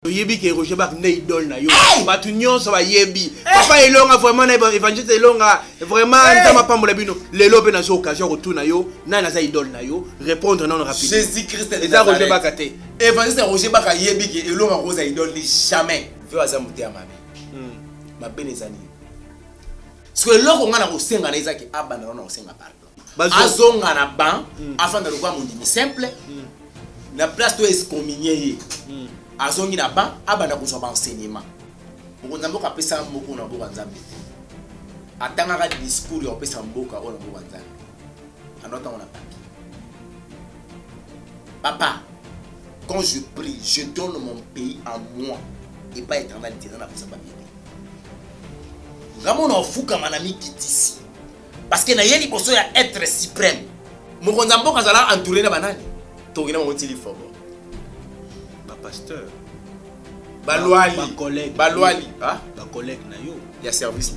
Yebi ke Roger Bak ne idole na yo. Batu nyonso ba yebi. Papa elonga vraiment na évangile elonga vraiment ntama pambola bino. Lelo pe na zo occasion retourna yo, na na za idole na yo, répondre non rapidement. Jésus Christ de Nazareth. Roger Bak ate. Évangile Roger Bak yebi ke elonga rosa idole ni jamais. Veut azamuté amabe. Ma benezani. Ce que loko ngana ko senga na izaki abana na ko senga pardon. Azonga na ban afin de le voir mon simple. La place to excommunié. Azongi na ban abana ko soba enseignement. Mokonza mboka apesa moko na mboka nzambe. Atanga ka discours ya opesa mboka ona mboka nzambe. Anota on a papier. Papa, quand je prie, je donne mon pays à moi et pas éternalité dans la pesa papier. Ngamo na fuka manami kitisi. Parce que na yeli boso ya être suprême. Mokonza mboka zala entouré na banani. Tongina mo tili fobo. Pasteur Balwali collègue Balwali ba collègue na yo ya service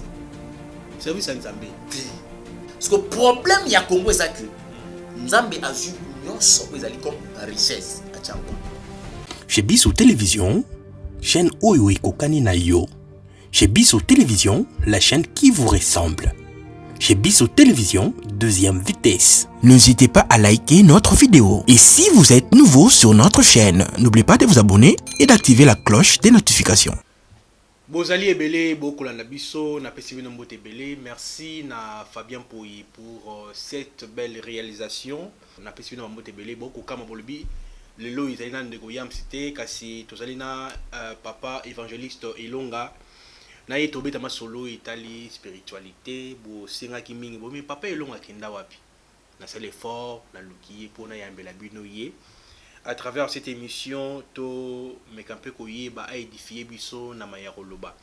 à Nzambe. Parce que problème ya Congo est ça que Nzambe a vu nyonso ezali comme richesse à Tchango. Chez Biso Télévision, chaîne Oyo Ekokani na yo. Chez Biso Télévision, la chaîne qui vous ressemble. Chez Biso Télévision, deuxième vitesse. N'hésitez pas à liker notre vidéo. Et si vous êtes nouveau sur notre chaîne, n'oubliez pas de vous abonner et d'activer la cloche des notifications. Bozali ebele boko la biso na pesi bino mbote ebele. Merci na Fabien Pouy pour cette belle réalisation. Na pesi bino mbote ebele boko kama bolobi lelo izali na ndeko yam cité kasi tozali na papa évangéliste Elonga. Na ye tobeta masolo itali spiritualité bo singa ki mingi bo mi papa Elonga kenda wapi na c'est l'effort na luki pour na yambela bino ye à travers cette émission to mekampe ko ye ba édifier biso na maya koloba.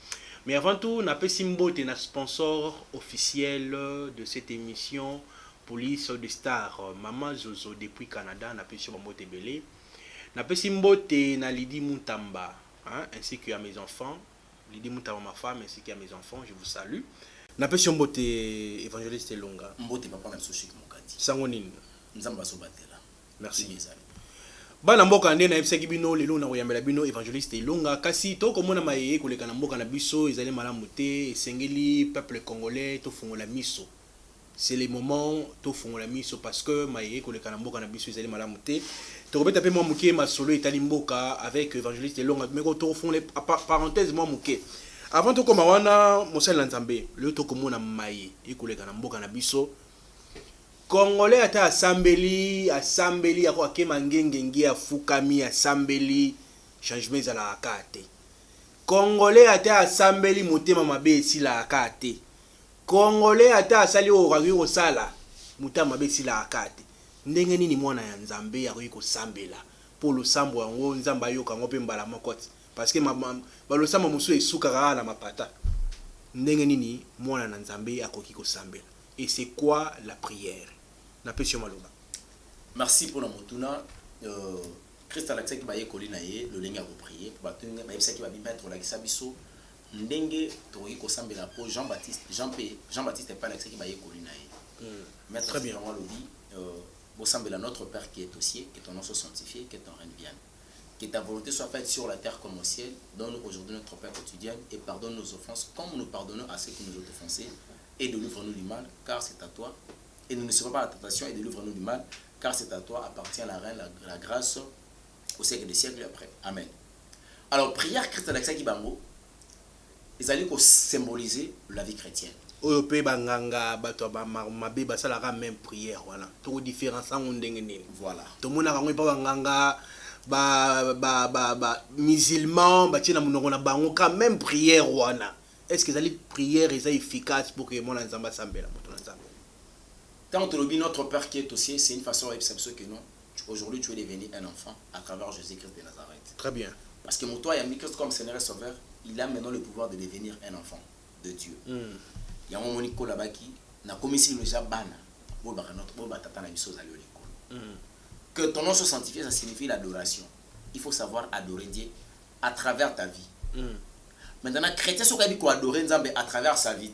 Mais avant tout na pesi mbote na sponsor officiel de cette émission Police de Star Maman Zozo depuis Canada na pesi mbote belé na pesi mbote na Lidi Muntamba ainsi que à mes enfants Lidi Muntamba ma femme ainsi qu'à mes enfants je vous salue. Na pesi mbote évangéliste Elonga mbote papa na soshik mokati sango nini nzamba so batela. Merci bana mboka nde na ebisaki bino lelo na koyambela bino évangéliste Elonga kasi to komona maye koleka na mboka na biso ezali malamu te esengeli peuple congolais to fungola miso. C'est le moment to fungola miso parce que maye koleka na mboka na biso ezali malamu te to kobeta pe mo muke masolo etali mboka avec évangéliste Elonga mais ko to fungole parenthèse mo muke avant to koma wana mosala nzambe le to komona maye ekoleka na mboka na biso Congolais ata asambeli ya kwa kema ngenge afukami asambeli changement za la akate. Congolais ata asambeli motema mabe esila akate. Congolais ata asali okaki kosala motema mabe esila akate. Ndenge nini mwana ya Nzambe ya ko sambela pour le sambo yango Nzamba yoka ngo pe mbala makoti parce que balo samba musu esuka na mapata. Ndenge nini mwana na Nzambe akoki ko sambela. Et c'est quoi la prière? Merci pour la motuna. Christ Alexis qui va y coller naie, le linga pour prier. Pour battre, mais ça qui va bien mettre la kisabiso. Ndenge tori ko sambe la peau Jean-Baptiste est pas Alexis qui va y coller naie. Mais très bien. On le dit. Au sambe la notre Père qui est au ciel, que ton nom soit sanctifié, que ton règne vienne, que ta volonté soit faite sur la terre comme au ciel. Donne-nous aujourd'hui notre pain quotidien et pardonne nos offenses comme nous pardonnons à ceux qui nous ont offensés et délivre-nous du mal, car c'est à toi. Et ne nous laissons pas à la tentation et délivre-nous du mal, car c'est à toi appartient la reine, la grâce au siècle des siècles et après. Amen. Alors, prière Christ Alexis Kibango, ils allaient symboliser la vie chrétienne. Oyo pe banganga bato ba mabe basala ka même prière voilà. To différence en ndenge nini. Voilà. To mona ka ngwe pa banganga ba musulman ba tina munoko na bango ka même prière wana. Est-ce que les prières est efficace pour que mon Nzamba sambela moto Nzamba? Tant que notre Père qui est au ciel, c'est une façon d'exception que non. Aujourd'hui, tu es devenu un enfant à travers Jésus-Christ de Nazareth. Très bien. Parce que mon toi, il a mis Christ comme Seigneur et Sauveur, il a maintenant le pouvoir de devenir un enfant de Dieu. Il y a un moment où là-bas qui n'a commis ici le Jabana. Que ton nom soit sanctifié, ça signifie l'adoration. Il faut savoir adorer Dieu à travers ta vie. Maintenant, chrétien, ce qu'on a adorer Nzambe à travers sa vie.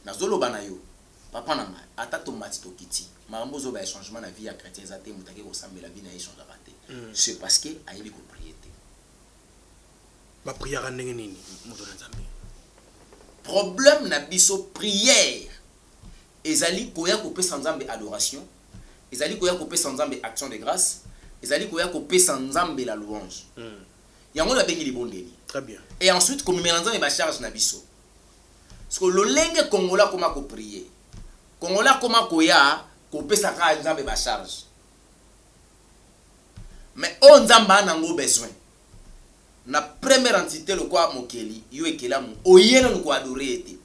Nazolo banayo. Papa na ngai ata tomati tokiti mambo zo ba changement na vie ya chrétien zate mutake ko sambela vie na échange raté c'est parce que ayebi ko prier. ba prière ndenge nini moto na nzambe problème na biso prière ezali koya kopesa nzambe adoration ezali koya kopesa nzambe action de grâce ezali koya kopesa nzambe la louange yango la bengi libondeli très bien et ensuite komemela nzambe ba charge na biso parce que lolenge kongola koma ko prier kongola koma koya kopesa ka nzambe ba charge mais on nzamba nango besoin na première entité le quoi mokeli yo ekela mo oyena ko adorer été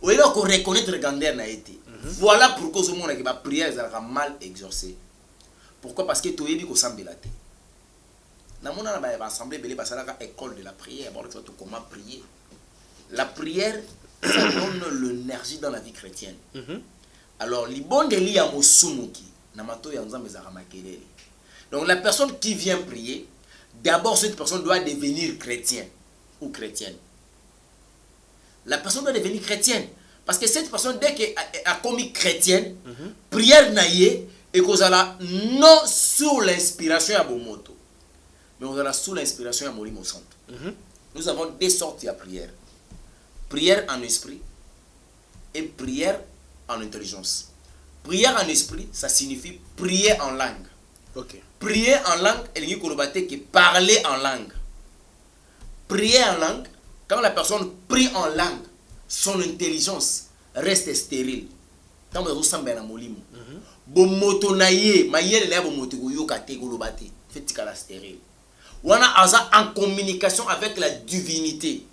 oyena ko reconnaître grandeur na été voilà pourquoi ce monde qui va prier ezalaka mal exaucé pourquoi parce que toyebi ko sambela te na mona na ba assemblée belé basalaka école de la prière bon tu comment prier la prière ça donne l'énergie dans la vie chrétienne alors libondeli ya mosumuki na mato ya nzambe za makelele donc la personne qui vient prier d'abord cette personne doit devenir chrétien ou chrétienne la personne doit devenir chrétienne parce que cette personne dès qu'elle a commis chrétienne prière naïe et kozala non sous l'inspiration ya bomoto mais on a sous l'inspiration ya Molimo Santo nous avons deux sortes de prière prière en esprit et prière en intelligence. Prière en esprit, ça signifie prier en langue. OK. Prier en langue, elle dit que parler en langue. Prier en langue, quand la personne prie en langue, son intelligence reste stérile. Quand vous avez un molimo, bon moto naie, maïe le bon moto yo kate golobate, fait tika stérile. On a en communication avec la divinité,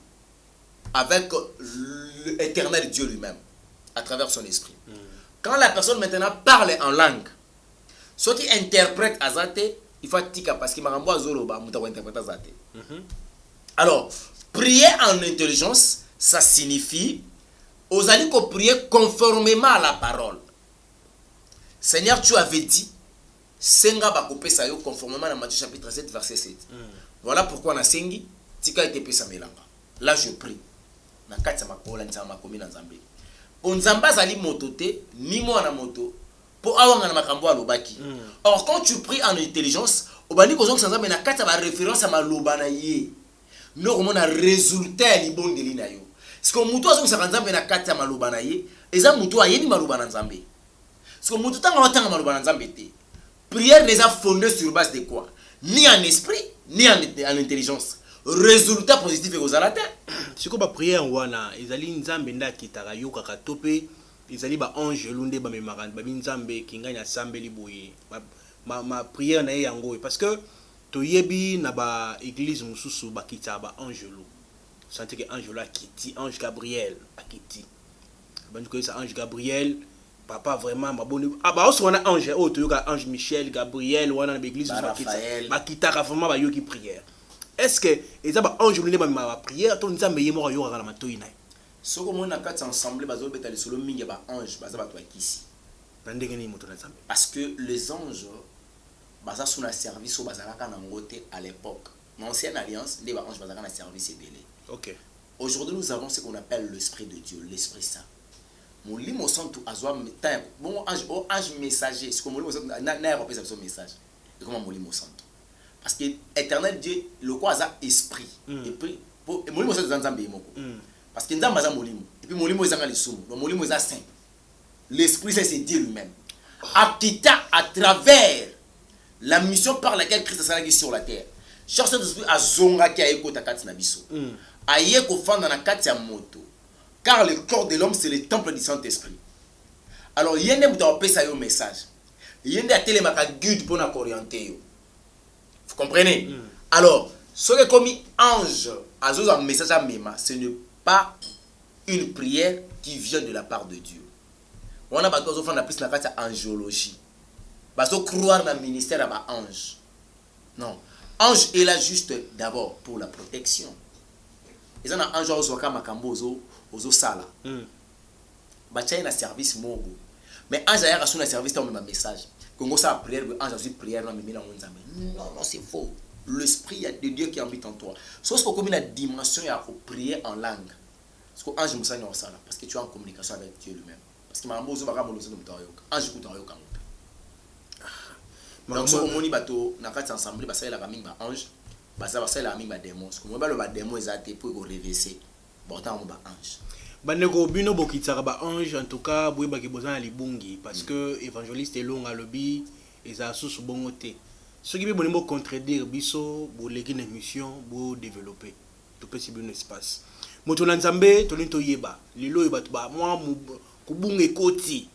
avec l'éternel Dieu lui-même, à travers son esprit. Quand la personne maintenant parle en langue, ce qui interprète azate, il faut tika parce que marambo azoloba muta interprète azate. Alors, prier en intelligence, ça signifie aux alliés qu'on prier conformément à la parole. Seigneur, tu avais dit, Senga bakopé sa yo conformément à Matthieu chapitre 7 verset 7. Voilà pourquoi na sengi tika ete pesa melanga. Là je prie. Na kati ma kola nzamba komi na nzambe. On nzamba zali motote ni mo na moto po awanga na makambo alobaki. Or quand tu pries en intelligence, obani ko zonga nzambe na kati ba référence à maloba na ye. No komona résultat libondeli na yo. Ce que muto azonga nzambe na kati ya maloba na ye, eza muto ayebi maloba na nzambe. Ce que muto tanga watanga maloba na nzambe te. Prière n'est pas fondée sur base de quoi? Ni en esprit, ni en intelligence. Résultat positif et aux alates. Si quoi prière wana, ezali nzambe nda kitaka yoka katope, ezali ba ange lunde ba memarande, ba nzambe kinganya sambe liboye. Ma prière na yango parce que toyebi na ba église mususu ba kita ba angelo. Sentez que angelo akiti, ange Gabriel akiti. Ba ñu ko ça ange Gabriel. Papa vraiment ma bonne aussi on a ange ange Michel Gabriel on a l'église ba kitaka vraiment ba yoki prière est-ce que eza ba ange lune ba ma prière to nzambe yemo ka yoka na matoi na soko mona kati ensemble bazo beta lisolo mingi ba ange baza ba to akisi na ndenge ni moto na nzambe parce que les anges baza sous la service au bazalaka na ngote à l'époque l'ancienne alliance les ba ange bazalaka na service ebele. OK. Aujourd'hui nous avons ce qu'on appelle l'esprit de Dieu, l'Esprit Saint. Molimo Santo azwa temps bon ange messager ce que Molimo Santo na représenté son message et comment Molimo Santo parce que éternel Dieu le quoi ça esprit et puis Molimo Santo nzambe moko parce que nzambe za Molimo et puis Molimo ezanga lisumu donc Molimo eza saint l'esprit c'est Dieu lui-même akita à travers la mission par laquelle Christ s'est sur la terre chaque saint-esprit azonga ki ayekota kati na biso aye ko fanda na kati ya moto. Car le corps de l'homme, c'est le temple du Saint-Esprit. Alors, il y a un message. Il y a un guide pour nous orienter. Vous comprenez? Alors, ce qui est comme ange, un message à Mema, ce n'est pas une prière qui vient de la part de Dieu. On a besoin de plus la angiologie. Parce que croire dans le ministère à ange. Non. Ange est là juste d'abord pour la protection. Ils ont un ange aux sala. Bacha na service mogo. Mais ange a reçu un service dans le message. Congo ça prière, ange a reçu prière dans le nzambe. Non, c'est faux. L'esprit de Dieu qui habite en toi. Sauf que comme la dimension il faut prier en langue. Parce que ange musanya au sala parce que tu es en communication avec Dieu lui-même. Parce que mambo zo baka molozo mutayoka. Ange kutayoka ngope. Donc so moni bato na kati ensemble ba sala ba mingi ba ange. ça va c'est la même démon ce que moi le démon exacté pour reverser pourtant on va ange bandeko bino bokitsaka ba ange en tout cas boyebaki bozana libungi parce que évangéliste elonga lobi eza susu bongo te soki bi bolingo contredire biso boleki na mission bo développer topesi bino espace moto na nzambe tolini toyeba lelo oyo bato ba mwa kubunga ekoti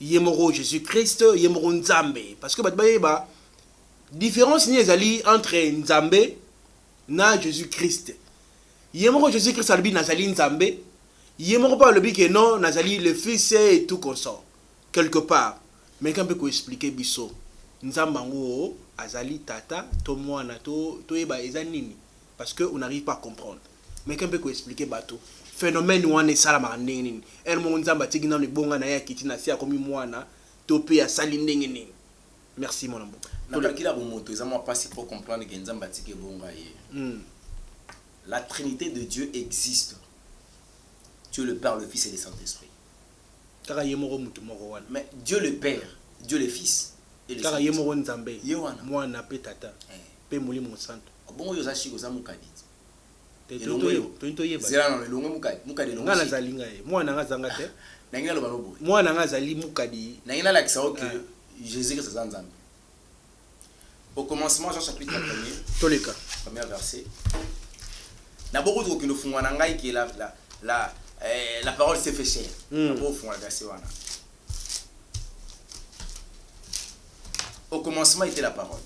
ye moko Jésus Christ ye moko nzambe parce que bato bayeba différence ni ezali entre nzambe na Jésus Christ ye moko Jésus Christ alobi nazali nzambe ye moko pa alobi que non nazali le fils et tout consort quelque part mais quand peut expliquer biso nzamba ngo azali tata to mwana to yeba eza nini parce que on n'arrive pas à comprendre mais quand peut expliquer bato phénomène wana sala ma ndenge nini el mo nzamba tigina ni bonga na ya kitina sia komi mwana to pe ya sali ndenge nini merci mon amour na kalkila bo moto ezama pas si pour comprendre que nzamba tike bonga ye la trinité de Dieu existe Dieu le Père le Fils et le Saint-Esprit kaka ye moko mutu moko wana mais Dieu le Père Dieu le Fils et le kaka ye moko nzambe ye wana mwana pe tata pe molimo santo bongo yo za shiko za mukadi to yeba zela no longo mukadi longo ngana zalinga ye mwana ngazanga te na ngina lo balobo mwana ngazali mukadi na ngina la kisao que Jésus Christ est nzambe au commencement Jean chapitre 1er toleka premier verset na beaucoup de kilo fungwa na ngai qui la parole s'est fait chair na beaucoup fungwa verset wana au commencement était la parole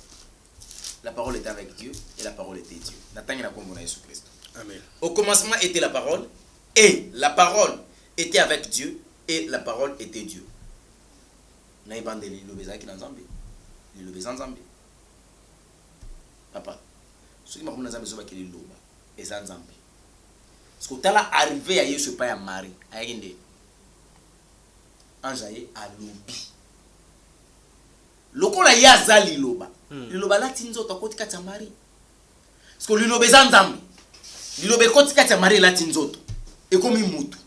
était avec Dieu et la parole était Dieu natangi na kombo na Jésus Christ amen au commencement était la parole et la parole était avec Dieu et la parole était Dieu na ibandeli lo bezaki na nzambe lo bezanzambe papa ce qui m'a dit nzambe zoba kili loba ezanzambe parce que tala arrivé à Yesu pa ya Marie ayinde anjaye alobi lokola yaza liloba liloba lati nzoto akoti kati ya Marie parce que liloba ezanzambe liloba ekoti kati ya Marie lati nzoto ekomi mutu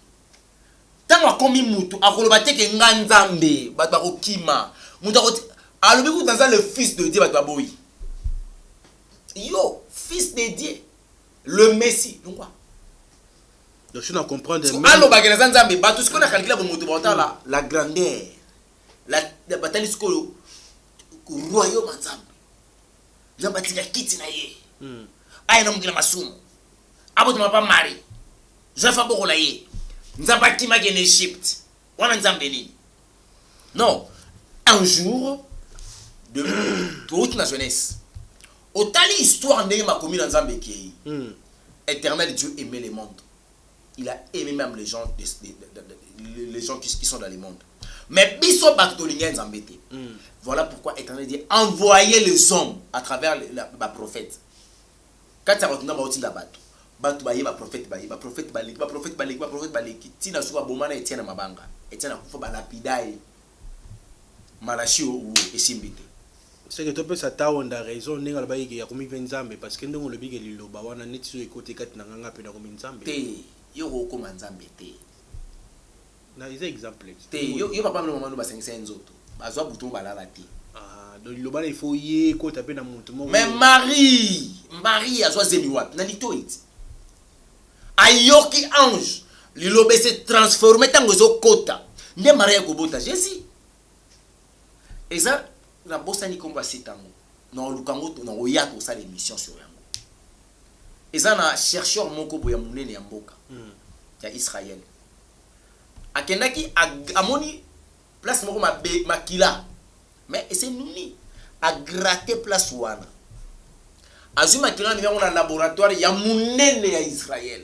tango akomi mutu akoloba teke nga nzambe bato bakokima mutu akoti alobi kuti naza le fils de Dieu bato baboyi yo fils de Dieu le Messie donc quoi donc je dois comprendre allo bagena nzambe bato siko na calculer mutu ba la grandeur la batali siko royaume nzambe nzambe tika kiti na ye aya na mukila masumu aboto mapa Marie Jefa boko la ye nzambe kima en Égypte wana nzambe nini non un jour de toute la jeunesse autant l'histoire n'est ma commune nzambe qui éternel Dieu aimait les mondes il a aimé même les gens les gens qui sont dans les mondes mais biso baktolinga nzambe te voilà pourquoi éternel Dieu envoyait les hommes à travers la prophète quand ça retourne ba otinda bato baye ba prophète baleki tina suka bomana Etienne mabanga Etienne akufa ba lapidai malachi ou esimbite c'est que tu peux s'attendre à raison ninga la baye ya komi nzambe parce que ndongo lobi ke liloba wana neti so ekote kati na nganga pe na komi nzambe te yo ko nzambe te na is exemple te yo papa no mama no basengisa nzoto bazwa butu balala te donc liloba il faut y kota pe na mutu mo mais Marie azwa zemi wapi na litoiti ayoki ange liloba se transformer tango zo kota nde Marie ko bota Jésus eza la bossa ni komba sitango na lukango to na oyato sa l'émission sur yango eza na chercheur moko boya munene ya mboka ya Israël akendaki amoni place moko makila mais c'est nuni a gratter place wana azuma makila ni na laboratoire ya munene ya Israël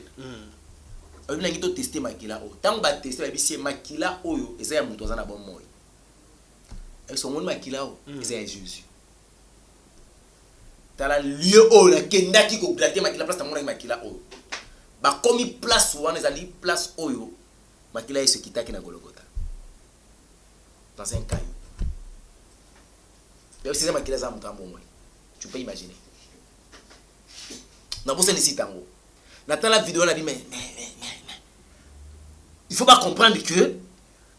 on a ngito tester makila o tango ba tester ba bisi makila oyo eza ya mutu azana bon moyo et son monde makila o eza ya Jésus tala lieu o la kendaki ko gratter makila place tamona makila o ba komi place wana ezali place oyo makila yesu kitaki na Golgotha dans un caillou mais c'est makila za mutu ambo moyo tu peux imaginer na bosse ici tango na tala vidéo na dit mais il faut pas comprendre que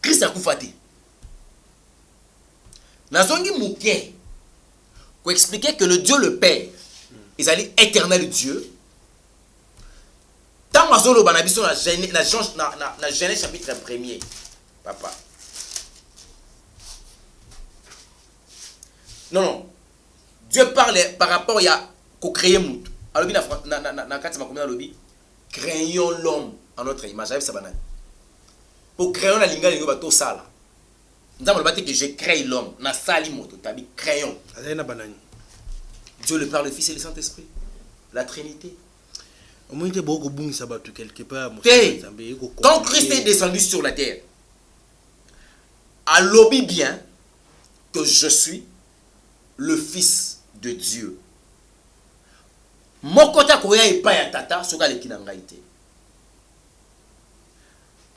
Christ a kufati na zongi muke ko expliquer que le Dieu le Père ils allaient éternel Dieu. Tant que nous avons na Genèse chapitre 1er, papa. Non. Dieu parle par rapport à créer Moutou. Alors, créons l'homme en notre image. Pour créer la linga, il tout ça là. Nous avons dit que je crée l'homme. Na sali moto, tabi créons. Dieu le Père, le Fils et le Saint-Esprit. La Trinité. Quelque part. Quand Christ est descendu sur la terre, à lobby bien que je suis le Fils de Dieu. Mon côté koya et pas ya tata soka le kinangaite.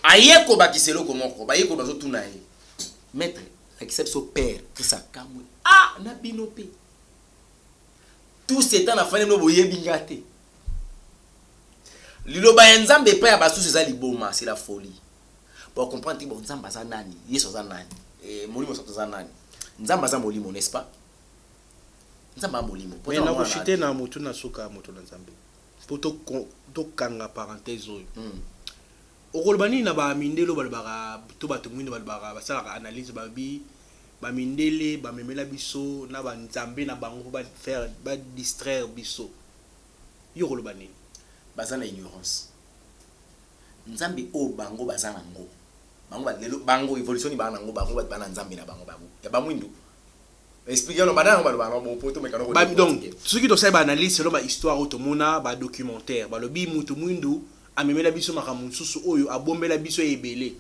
Ayeko bakiselo komoko, bayeko bazo tunaye. Maître, accepte son père, que ça kamwe. Ah, na binope. Tout ce temps na fane no boye bingate. Liloba nzambe pa ya basu c'est liboma, c'est la folie. Pour comprendre que nzamba za nani, yeso za nani. Molimo za nani. Nzamba za molimo, n'est-ce pas? Nzamba molimo. Mais na kochite na moto na soka moto na nzambe. Pour to kanga parenthèse oyo. Okolbani na ba mindelo balbaka to bato mwinde balbaka basala analyse babi ba mindele ba memela biso na ba nzambe na bango ba faire ba distraire biso. Yo kolbani bazana ignorance. Nzambe o bango bazana ngo. Bango ba lelo bango evolution ni bana ngo bango ba nzambe na bango bango. Ya ba mwindu. Expliquer no banana ba bon poto mekano. Ba donc ceux qui doivent faire analyse selon ba histoire automona ba documentaire ba lobi mutu mwindu amemela biso makamu susu oyo abombela biso ebele.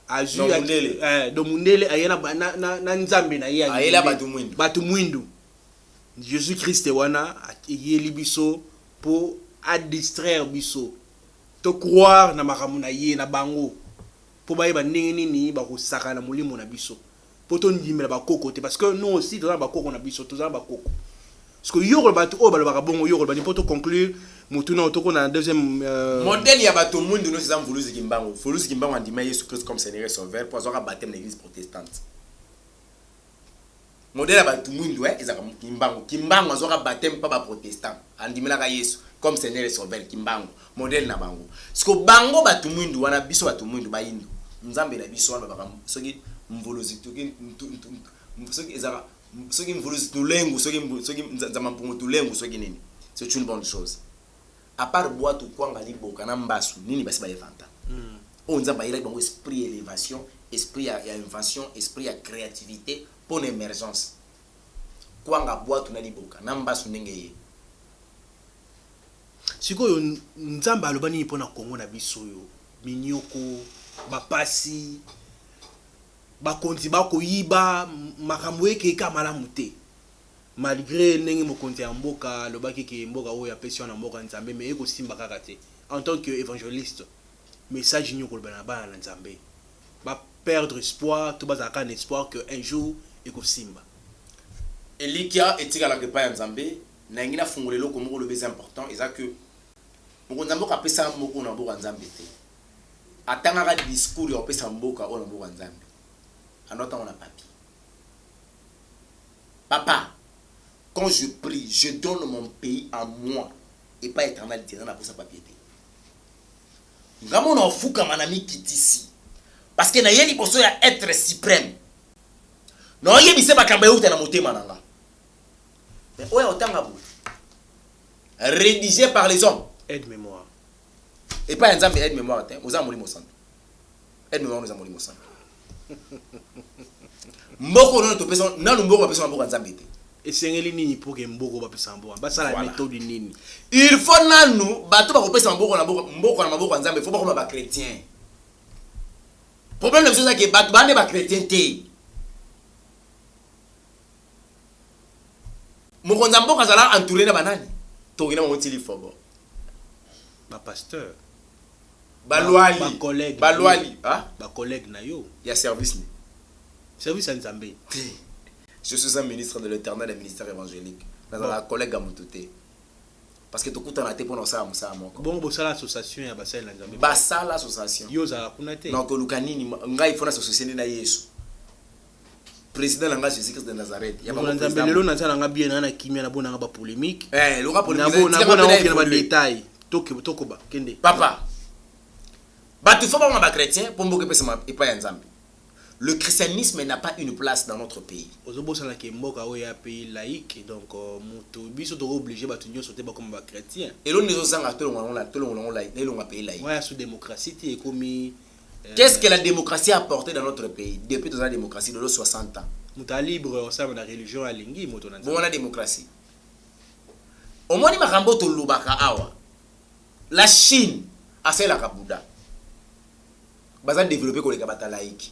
Azu do mundele ayena na nzambe na ye ayela batu mwindu. Jésus Christ wana yeli biso pour à distraire biso to croire na makamu na ye na bango pour ba yeba ndenge nini ba ko saka na molimo na biso pour to ndimela ba koko te parce que nous aussi dans ba koko na biso to za ba koko parce que yo ba to o ba ba bongo yo ba pour to conclure mutuna to ko na deuxième modèle ya bato mundu no c'est mvuluzi kimbango andima Yesu Christ comme Seigneur et Sauveur pour avoir baptême de l'église protestante. Modèle ya bato mundu ezaka kimbango azora baptême pas ba protestant andimela ka Yesu comme Seigneur et Sauveur kimbango modèle na bango siko bango bato mwindu wana biso bato mwindu ba yindu nzambe na biso wana baka soki mvolozi toki soki ezaka soki mvolozi tulengu soki nzama mpungu tulengu soki nini c'est une bonne chose à part boire tout kwanga liboka na mbasu nini basi ba evanta on nzamba ira bango esprit élévation esprit ya invention esprit ya créativité pour l'émergence kwanga boire tout na liboka na mbasu ndenge ye sikoyo nzamba alobani mpona Kongo na biso yo minyoko bapasi bakonzi bakoyiba makambo ekeka malamu te malgré ndenge mokonzi ya mboka alobaki ke mboka oyo apesi na mboka nzambe mais ekosimba kaka te en tant que évangéliste message nyoko kolobana na bana na nzambe ba perdre espoir to bazaka un espoir que un jour ekosimba elikia etikala ke pa ya nzambe na ngina fungolelo ko moko le plus important eza que moko nzambe apesa moko na mboka nzambe te atanga discours ya opesa mboka o na mboka nzambe anota on a papier papa quand je prie je donne mon pays à moi et pas éternel terrain na posa papier te ngamo na fuka manami kitisi parce que na yeli poso ya être suprême no yebise bakamba yuta na motema nanga mais oya otanga bu rédigé par les hommes aide mémoire et pas nzambe aide mémoire te oza molimo santo aide mémoire oza molimo santo mboko non to pesa nanu mboko pesa mboko nzambe te esengeli nini pour que mboko ba pesa mboko basala méthode nini il faut nanu bato ba ko pesa mboko na mboko nzambe faut ba ko ba chrétien problème c'est ça que bato bande ba chrétien te moko nzambo kazala entouré na banani to ngina mo tili fobo ba pasteur balwali ba collègue hein ba collègue na yo ya service ni service à nzambe je suis un ministre de l'Éternel et ministère évangélique dans la collègue à Moutouté parce que tout coûte en a été pour nous ça moko bon bosala association ya basala na nzambe basala association yo za kunate non ko lukanini ngai fona association na Yesu président langa Jésus-Christ de Nazareth. Ya ba nzambe lelo na nzala nga bien na kimia na bona nga ba polémique. Le rap polémique. Na bona ba détail. Tokoba kende. Papa. Batu faut pas chrétien pour mboke pesa et pas nzambe. Le christianisme n'a pas une place dans notre pays. Ozobosa na ke mboka o ya pays laïque donc mutu biso to obligé batu nyo sauter ba comme ba chrétien. Et l'on nous zanga tolonga laïque, tolonga pays laïque. Ouais, sous démocratie et commis. Qu'est-ce que la démocratie a apporté dans notre pays depuis la démocratie de los 60 ans? Muta libre au sein de la religion à lingi moto na. Bon la démocratie. Au moins ni makambo to lubaka awa. La Chine a fait la Bouddha. Baza développer ko le kabata laïque.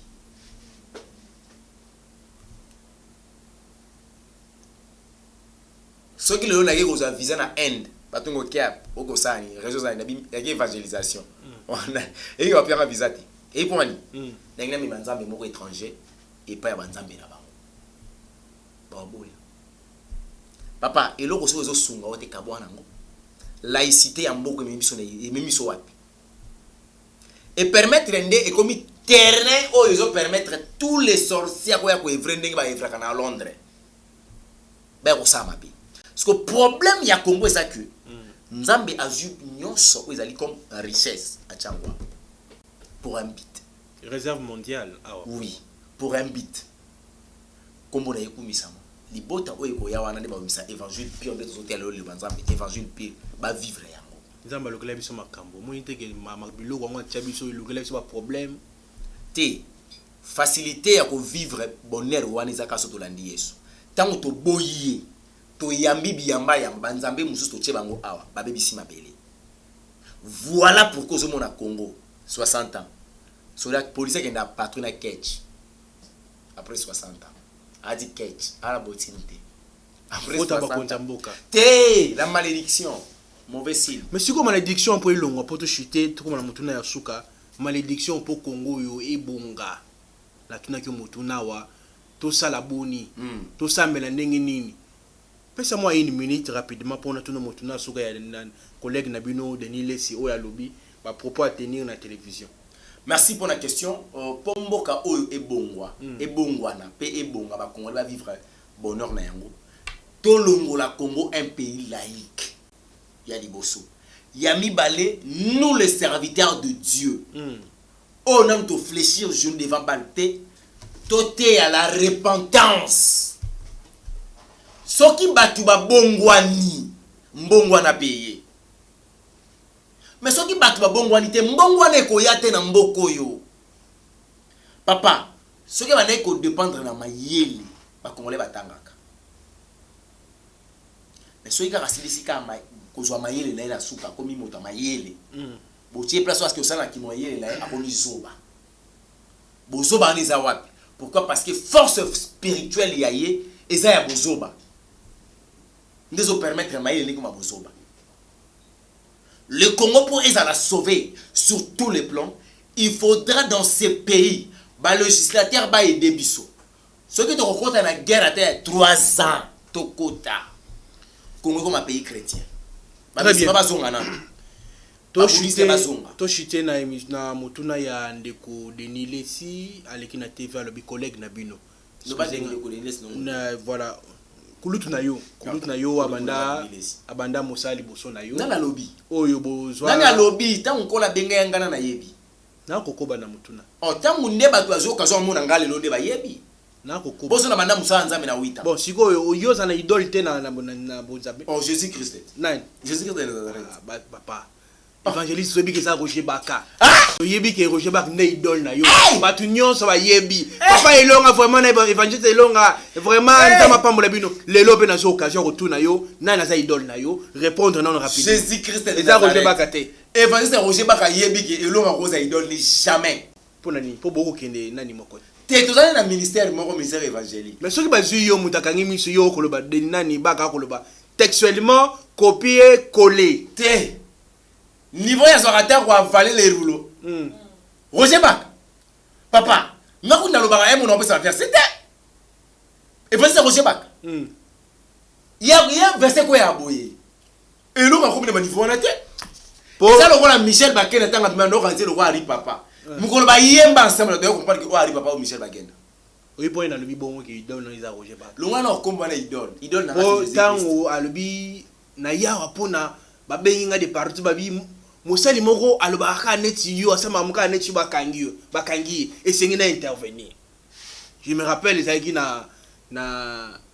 Ceux qui le ont ont visé na Inde, batungo cap, au sani, réseaux za na évangélisation. Et il va faire visa te. Et pour mani. Ndengna mi banzambe moko étranger et pas ya banzambe na bango. Ba boya. Papa, eloko so zo sunga wote kabwana ngo. Laïcité ya mboko memiso na memiso wapi. Et permettre ndé et comme terrain où ils ont permettre tous les sorciers quoi ko evre ndenge ba evra kana Londres. Ba ko sama bi. Parce que le problème ya Congo c'est que Nzambe a eu nyonso où ils allaient comme richesse à Tchangwa pour un bit. Réserve mondiale. Ah ouais. Oui, pour un bit. Comme on a écouté ça. Les bota où ils ya wana ne ba misa évangile pire des autres le Nzambe évangile pire ba vivre yango. Nzambe lokela biso makambo. Mo inte ke mabilo ko ngwa tchabiso lokela biso ba problème. Te facilité ya ko vivre bonheur wana ezaka so to landi Yesu. Tango to boyiye to yambi biyamba yamba Nzambe mususu to tche bango awa ba bebisi mabele. Voilà pourquoi au monde à Congo 60 ans. Sur la police qui a patrouille à Ketch après 60 ans. A dit Ketch à la botinité. Après 60 ans. Té la malédiction. Mauvais signe. Mais si comme malédiction pour longo pour te chuter tout comme la mutuna ya suka malédiction pour Congo yo ebonga. La tuna ki mutuna wa to sala boni. To sambela ndenge nini. Pesa moi une minute rapidement pour na tuna mutuna suka ya collègue Nabino Denis Lesi o ya lobby ba propos à tenir na télévision. Merci pour la question. Pomboka oyo ebongwa, ebongwana pe ebonga ba Congolais va vivre bonheur na yango. Tolongo la Congo un pays laïque. Ya liboso. Ya mibale nous les serviteurs de Dieu. On a to fléchir jour devant balté. Toté à la repentance. Soki batu ba bongwani, mbongwana payé. Mais soki batu ba bongwani te mbongwana ko yate na mboko yo. Papa, soki ba ko dépendre na mayele, ba Congolais batangaka. Mais soki ka rasilisi ka kozwa mayele na ela suka komi mota mayele. Botie place parce que ça na ki mayele na akoni zoba. Bozoba ni za wapi? Pourquoi? Parce que force spirituelle yaye eza ya bozoba. Ndezo permettre mayele ni kuma bozoba. Le Congo pour la sauver sur tous les plans, il faudra dans ces pays ba législateur ba aider biso. Ce qui te rencontre dans la guerre à terre 3 ans tokota. Congo comme un pays chrétien. Très bien. To chute na mutuna ya ndeko Denis Lesi aleki na TV alobi collègue na bino. Voilà. Kulutu na yo abanda mosali boso na yo. Nana lobby. Oyo bozwa. Nana lobby tangu kola benga yangana na yebi. Na kokoba na mutuna. Oh tangu ndeba tu azo kazo mona ngale lo ndeba yebi. Na kokoba. Boso na banda musa nzambe na 8 ans. Bon siko yo za na idole te na bozabe. Oh Jésus Christ. Nani? Jésus Christ de Nazareth. Papa. Évangéliste sobi ke sa Roger Baka. Yebi ke Roger Baka ne idole na yo. Batu nyonso ba yebi. Papa elonga vraiment na évangéliste elonga vraiment ntama pambola bino. Lelo pe na zo occasion retourna yo, na na za idole na yo, répondre non rapidement. Jésus Christ de Nazareth. Roger Baka te. Évangéliste Roger Baka yebi ke elonga rosa idole ni jamais. Pour nani? Pour beaucoup kende nani moko. Te tozali na ministère moko ministère évangélique. Mais ceux qui bazui yo mutakangi miso yo koloba de nani baka koloba textuellement copier coller. Te niveau ya zorateur ko avaler les rouleaux. Roger Baka. Papa, ngako na lobaka mon on peut faire c'était. Et puis c'est Roger Baka. Ya verset ko ya boye. Et l'on a combien de niveau na te. Ça le roi Michel Bakena tanga tuma no kanze le roi Ari papa. Mukolo ba yemba ensemble de comprendre que o Ari papa ou Michel Bakena. Oui, pour un alobi bon qui donne les Roger Baka. Longa na kombo na idole. Idole na Oh, tango alobi na ya wapona babenga de partout babi mosali moko alobaka neti yo asama muka neti bakangi et c'est na intervenir. Je me rappelle les aïki na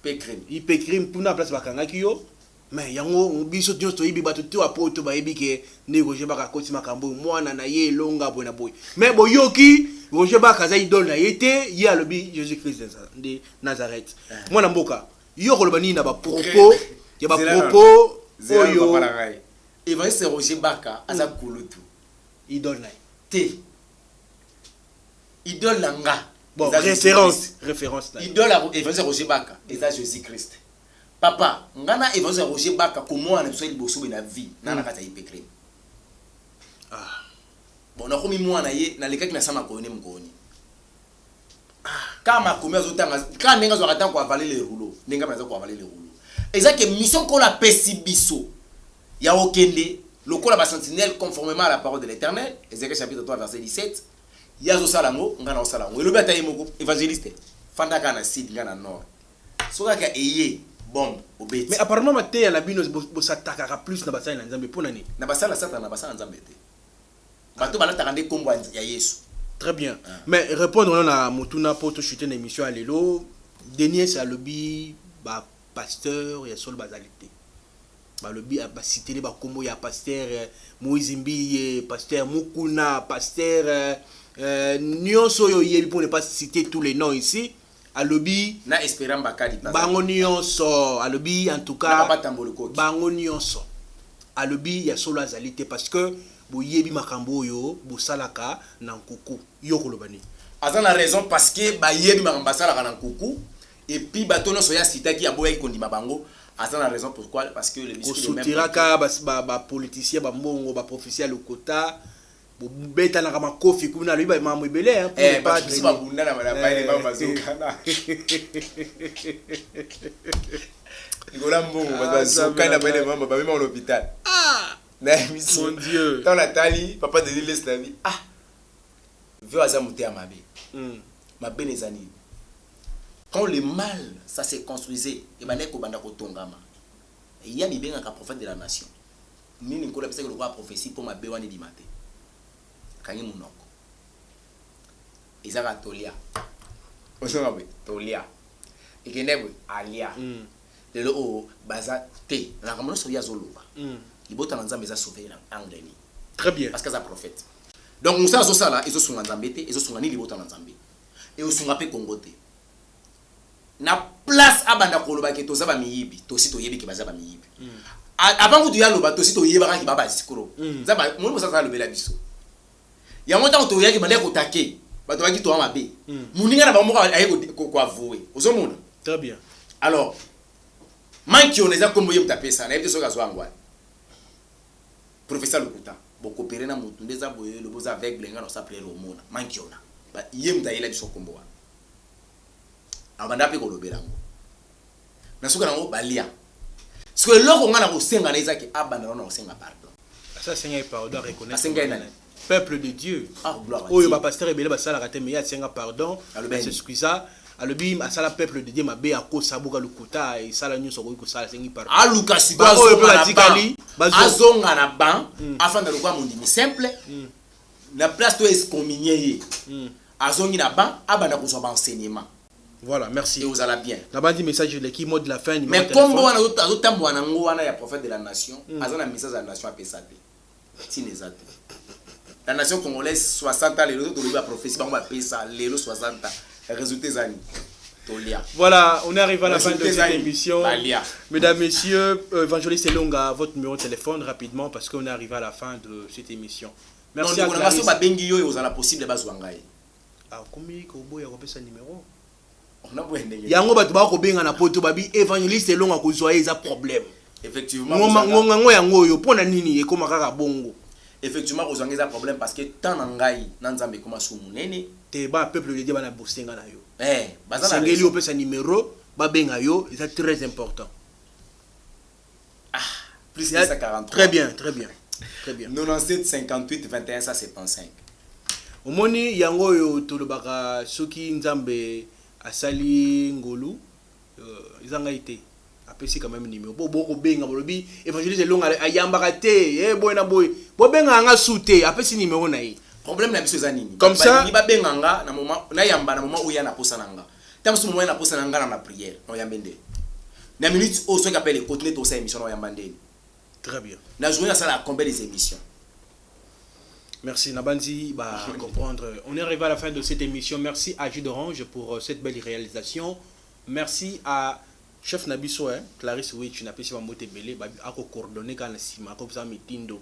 Pécrim. Il Pécrim pour na place bakangaki yo. Mais yango biso nyonso yibi bato to apoto bayebi ke ne Roger Baka koti makambo mwana na ye longa bona boy. Mais boyoki Roger Baka za idole na yete ye alobi Jésus-Christ de Nazareth. Mwana mboka yo kolobani na ba propos ya ba propos oyo Évangéliste Roger Baka aza kulutu. idole na Te. Idole nga. bon référence là. Idole à Évangéliste Roger Baka eza Jésus-Christ. Papa, ngana Évangéliste Roger Baka comment on a besoin de bosso na vie na kata Pécrim. Ah. Bon, na komi mwana ye na lekaki na sama kone mkoni. Kama komi azotanga ka nenga zo atanga ko avaler les rouleaux, nenga maza ko avaler les rouleaux. Ezaki mission ko la pesi biso. Ya okende lokola ba sentinelle conformément à la parole de l'Éternel, Ézéchiel chapitre 3 verset 17. Ya zo salango ngana osalango. Elobi ataye moko évangéliste. Fandaka na sud ngana nord. Soka ka eye bombe obeti. Mais apparemment maté ya na bino bo s'attaquera plus na basala na Nzambe pona ni. Na basala sata na basala Nzambe te. Bato balata kande kombo ya Yesu. Très bien. Mais répondre à Motuna pour te chuter une émission à l'élo, dernier c'est le lobby ba pasteur et sol basalité. Ba lobby ba citer ba kombo ya pasteur Moïse Mbi, pasteur Mukuna, pasteur nyonso yo yebi pour ne pas citer tous les noms ici. À lobby na espérant bakadi bango nyonso à lobby en tout cas na batambolo ko bango nyonso à lobby ya solo azalité parce que boyebi makambo yo bosalaka na nkuku yo kolobani azana raison parce que bayebi makambo salaka na nkuku et puis batono so ya sitaki aboya ikondima bango azana raison pourquoi parce que le discours même sotiraka ba politicien ba mbongo ba professeur lokota bo beta na kama kofi kuna lui ba mambo ibele hein pas de ba bunda na ba ba bazokana ngola mbongo bazokana ba mama ba même en hôpital mon Dieu. Dans la tali, papa de l'île la vie. Ah. Vieux à monter à ma bé. Ma bé les années. Quand le mal ça s'est construisé, et ben neko banda ko tongama. Il y a mi benga ka prophète de la nation. Nini ko la pesa ko la prophétie pour ma bé wani di maté. Kanyi munoko. Izaka tolia. Osonga be tolia. Ikenebwe alia. Lelo o baza te. La kamono so ya zoloba. Ibota Nzambe za sauver anglais. Très bien. Parce que ça prophète. Donc Moussa zo là, ils sont Nzambe te, ils sont ni libota Nzambe. Et au sont pe Congo te. Na place abanda koloba ke toza ba miyibi, tosi to yebi ke baza ba miyibi. Avant que tu ya loba tosi to yeba ki baba sikoro. Nzamba mo mo sa lobela biso. Ya mota to ya ki banda ko take, ba to ki to amabe. Muninga na ba mo aye ko avouer. Ozomona. Très bien. Alors, manki on eza kombo yem tapesa, na yebte so ka zo angwa. Professeur Lokuta, beaucoup opéré na mutu ndeza boye le boza avec blenga no s'appeler Romona mankiona ba yem ta ila biso kombo wa abanda pe ko lobelango na suka nango balia ce que loko ngana ko senga na izaki abanda no senga pardon ça senga pardon reconnaître senga nani peuple de Dieu ah gloire à Dieu oyo Dieu ba pasteur ebele ba sala kate meya senga pardon c'est ce que ça alobi asala peuple de Dieu mabe akosa boka Lokuta et sala nyonso ko sala sengi pardon aluka sigwa azonga na ban afin de le voir mon simple la place to excommunié azongi na ban abanda ko so ba enseignement. Voilà, merci. Et vous allez bien. Là-bas dit message de l'équipe mot de la fin. Mais comme on a autant wana ngwana ya prophète de la nation, azana message de la nation a pesate. Si les autres. La nation congolaise 60 ans les autres doivent prophétie ba pesa les 60 ans. Résultat zani. Tolia. Voilà, on est arrivé à la fin de cette émission. Balia. Mesdames, messieurs, évangéliste Elonga, votre numéro de téléphone rapidement parce qu'on est arrivé à la fin de cette émission. Merci à Clarisse. Non, bengi yo vous avez possible bazwa ngai. Ah, combien ko boya ko pesa numéro? On a besoin de yango bato ba ko benga na poto babi évangéliste Elonga ko zoya eza problème. Effectivement. Ngo yango yo pona nini ekoma kaka bongo. Effectivement, vous avez un problème parce que tant ngai na Nzambe koma su munene te ba peuple de Dieu bana bosenga na yo. Bazana ngeli o pesa numéro ba benga yo, c'est très important. Ah, plus que ça 43. Très bien, très bien. Très bien. 97 58 21 75. Omoni yango yo tolobaka soki Nzambe asali ngolu izanga ite apesi quand même numéro bo benga bolobi évangéliste longa ayamba te boy na boy bo benga nga souté apesi numéro na yi problème na biso zanini comme ça ni ba benga nga na moment na yamba na moment où ya na posa nanga tamso moment na posa nanga na prière no yambende na minute au ceux qui appellent continuer to sa émission no yambende très bien na journée ça la combien des émissions. Merci Nabandi, comprendre. On est arrivé à la fin de cette émission. Merci à Jus d'Orange pour cette belle réalisation. Merci à Chef Nabiso, Clarisse Oué, tu n'as pas belé, à coordonner quand comme ça, Mitindo.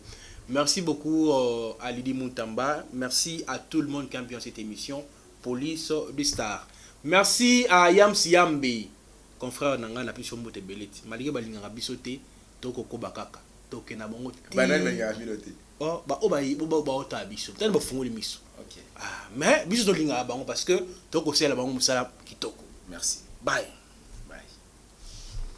Merci beaucoup à Lydie Moutamba. Merci à tout le monde qui a vu cette émission. Police du Star. Merci à Yam Siambe, confrère Nanga n'a plus moté belé. Malgré Balinga Bisoté, Toko Kobakaka, Toke Nabongo. Oh ba ota biso tellement ba fungoli miso. OK. Mais biso to linga bango parce que toko sela bango musala kitoko. Merci. Bye.